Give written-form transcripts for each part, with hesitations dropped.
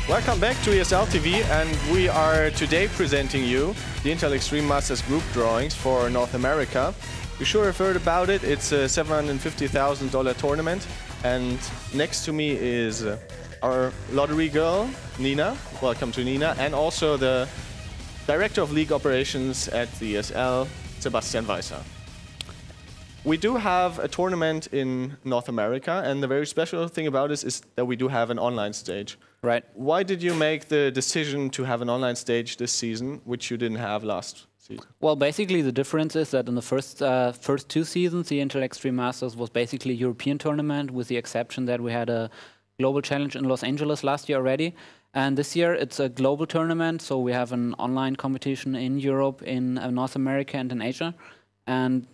Welcome back to ESL TV, and we are today presenting you the Intel Extreme Masters group drawings for North America. You sure have heard about it. It's a $750,000 tournament, and next to me is our lottery girl, Nina. Welcome to Nina, and also the Director of League Operations at the ESL, Sebastian Weiser. We do have a tournament in North America, and the very special thing about this is that we do have an online stage. Right. Why did you make the decision to have an online stage this season, which you didn't have last season? Well, basically the difference is that in the first two seasons, the Intel Extreme Masters was basically a European tournament, with the exception that we had a global challenge in Los Angeles last year already. And this year it's a global tournament, so we have an online competition in Europe, in North America, and in Asia. And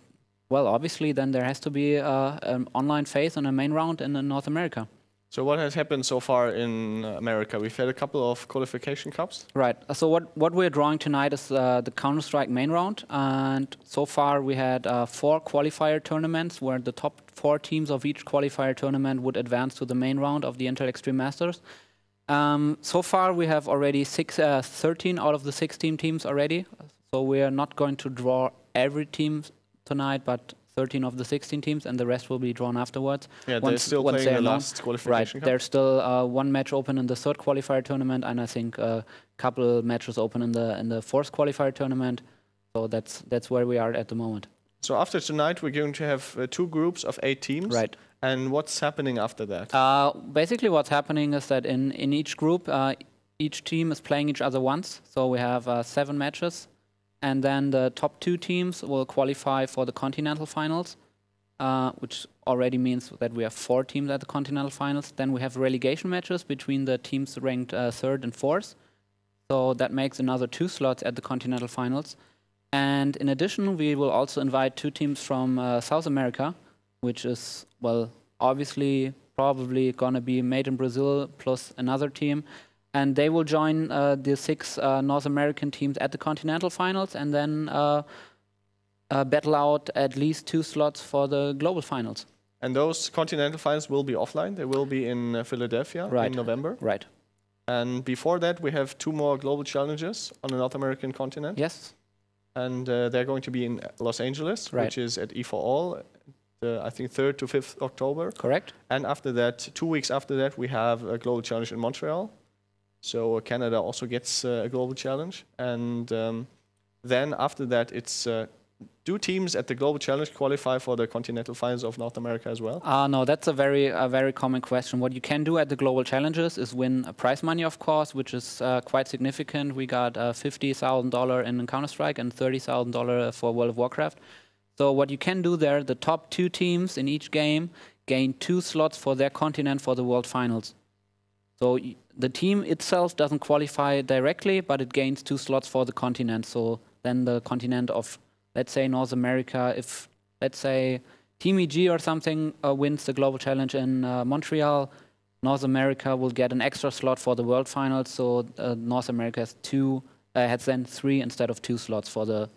well, obviously then there has to be an online phase and a main round in North America. So what has happened so far in America? We've had a couple of qualification cups. Right. So what we're drawing tonight is the Counter-Strike main round. And so far we had 4 qualifier tournaments where the top 4 teams of each qualifier tournament would advance to the main round of the Intel Extreme Masters. So far we have already 13 out of the 16 teams already. So we are not going to draw every team tonight, but 13 of the 16 teams, and the rest will be drawn afterwards. Yeah, they're still playing the last qualification cup. There's still 1 match open in the 3rd qualifier tournament, and I think a couple matches open in the 4th qualifier tournament. So that's where we are at the moment. So after tonight, we're going to have 2 groups of 8 teams. Right. And what's happening after that? Basically, what's happening is that in each group, each team is playing each other once. So we have 7 matches. And then the top 2 teams will qualify for the continental finals, which already means that we have 4 teams at the continental finals. Then we have relegation matches between the teams ranked 3rd and 4th. So that makes another 2 slots at the continental finals. And in addition, we will also invite 2 teams from South America, which is, well, obviously probably going to be made in Brazil plus another team. And they will join the 6 North American teams at the continental finals, and then battle out at least 2 slots for the global finals. And those continental finals will be offline. They will be in Philadelphia in November. Right. And before that, we have 2 more global challenges on the North American continent. Yes. And they're going to be in Los Angeles, which is at E4All, I think 3rd to 5th October. Correct. And after that, 2 weeks after that, we have a global challenge in Montreal. So Canada also gets a global challenge. And then after that, it's do teams at the global challenge qualify for the continental finals of North America as well? No, that's a very common question. What you can do at the global challenges is win a prize money, of course, which is quite significant. We got $50,000 in Counter-Strike and $30,000 for World of Warcraft. So what you can do there, the top 2 teams in each game gain 2 slots for their continent for the World Finals. So the team itself doesn't qualify directly, but it gains 2 slots for the continent. So then the continent of, let's say, North America, if, let's say, Team EG or something wins the global challenge in Montreal, North America will get an extra slot for the World Finals. So North America has then 3 instead of 2 slots for the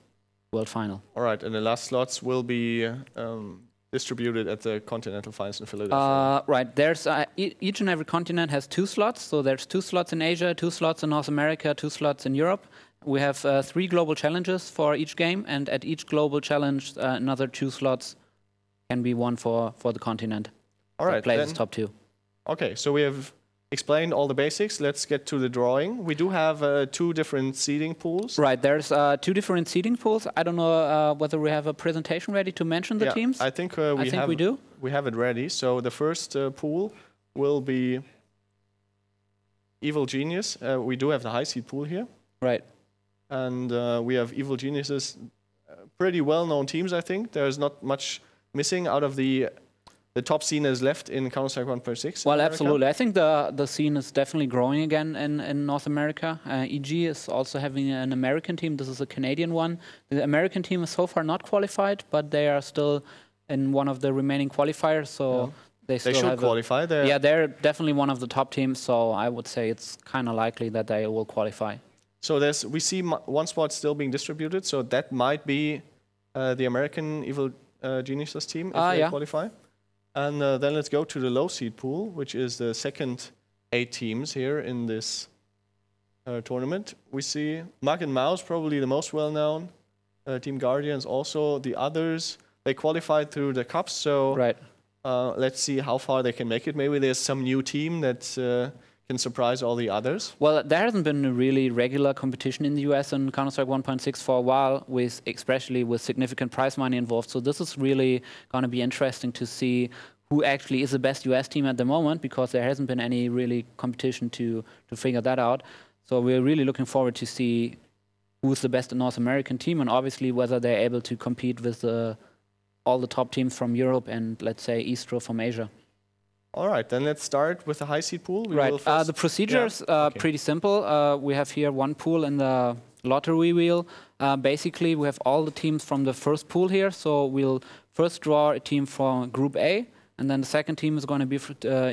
World Final. All right, and the last slots will be distributed at the continental finals in Philadelphia. Right. There's each and every continent has 2 slots. So there's 2 slots in Asia, 2 slots in North America, 2 slots in Europe. We have 3 global challenges for each game, and at each global challenge, another 2 slots can be won for the continent. All right. Plays top 2. Okay, so we have explained all the basics. Let's get to the drawing. We do have 2 different seeding pools. Right, there's 2 different seeding pools. I don't know whether we have a presentation ready to mention the teams. I think we do. We have it ready. So the first pool will be Evil Genius. We do have the high seed pool here. Right. And we have Evil Geniuses, pretty well-known teams, I think. There's not much missing out of the top scene is left in Counter-Strike 1.6. Well, absolutely. I think the scene is definitely growing again in North America. EG is also having an American team. This is a Canadian one. The American team is so far not qualified, but they are still in one of the remaining qualifiers. So they should qualify. They're definitely one of the top teams. So I would say it's kind of likely that they will qualify. So we see 1 spot still being distributed. So that might be the American Evil Geniuses team if they qualify. And then let's go to the low seed pool, which is the second 8 teams here in this tournament. We see Mug and Mouse, probably the most well-known. Team Guardians also. The others, they qualified through the cups, so Right. Let's see how far they can make it. Maybe there's some new team that can surprise all the others. Well, there hasn't been a really regular competition in the US in Counter-Strike 1.6 for a while, especially with significant prize money involved. So this is really going to be interesting to see who actually is the best US team at the moment, because there hasn't been any really competition to figure that out. So we're really looking forward to see who's the best North American team, and obviously whether they're able to compete with all the top teams from Europe and, let's say, Istro from Asia. All right, then let's start with the high seed pool. We will Right. first- The procedures are pretty simple. We have here one pool in the lottery wheel. Basically, we have all the teams from the first pool here. So we'll first draw a team from Group A, and then the second team is going to be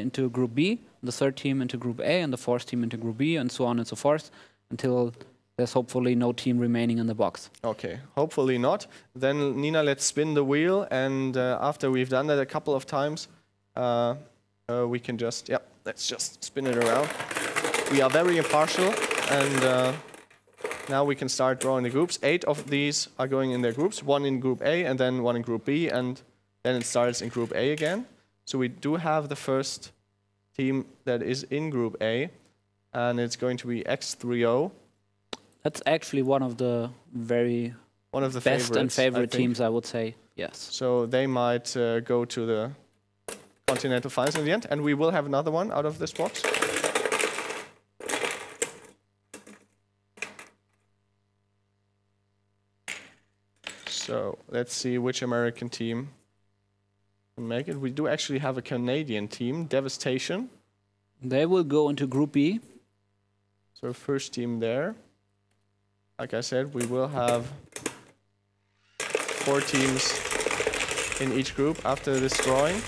into Group B, the third team into Group A, and the fourth team into Group B, and so on and so forth, until there's hopefully no team remaining in the box. Okay, hopefully not. Then, Nina, let's spin the wheel, and after we've done that a couple of times, we can just, let's just spin it around. We are very impartial, and now we can start drawing the groups. 8 of these are going in their groups, 1 in Group A, and then 1 in Group B, and then it starts in Group A again. So we do have the first team that is in Group A, and it's going to be X3O. That's actually one of the very best and favorite teams, I would say. Yes. So they might go to the Continental Finals in the end, and we will have another one out of this box. So let's see which American team can make it. We do actually have a Canadian team, Devastation. They will go into Group B. So first team there. Like I said, we will have 4 teams in each group after this drawing.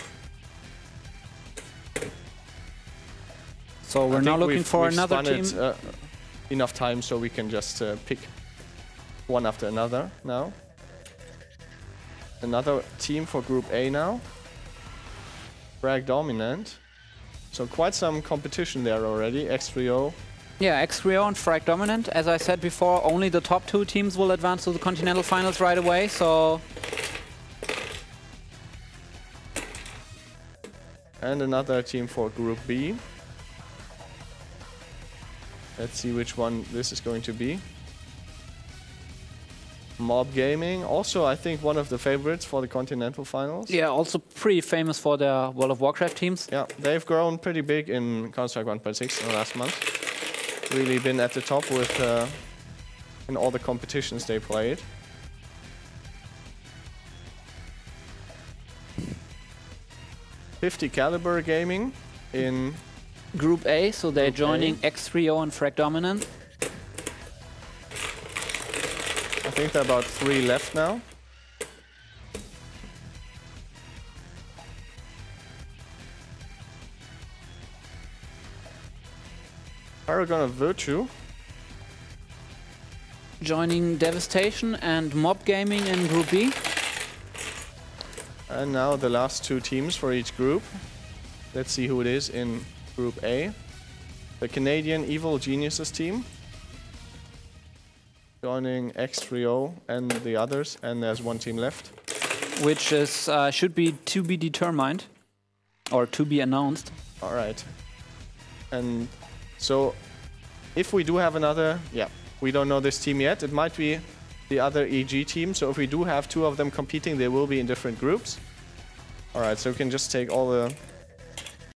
So we're now looking for another team. Enough time so we can just pick one after another now. Another team for Group A now. Frag Dominant. So quite some competition there already. X3O. Yeah, X3O and Frag Dominant. As I said before, only the top 2 teams will advance to the Continental Finals right away, so... And another team for Group B. Let's see which one this is going to be. Mob Gaming, also I think one of the favorites for the Continental Finals. Yeah, also pretty famous for their World of Warcraft teams. Yeah, they've grown pretty big in Counter-Strike 1.6 in the last month. Really been at the top with in all the competitions they played. .50 Caliber Gaming in Group A, so they're Group joining A. X3O and Frag Dominant. I think there are about 3 left now. Paragon of Virtue. Joining Devastation and Mob Gaming in Group B. And now the last 2 teams for each group. Let's see who it is in Group A. The Canadian Evil Geniuses team. Joining X3O and the others, and there's 1 team left. Which is should be to be determined, or to be announced. All right. And so, if we do have another, we don't know this team yet. It might be the other EG team. So if we do have 2 of them competing, they will be in different groups. All right, so we can just take all the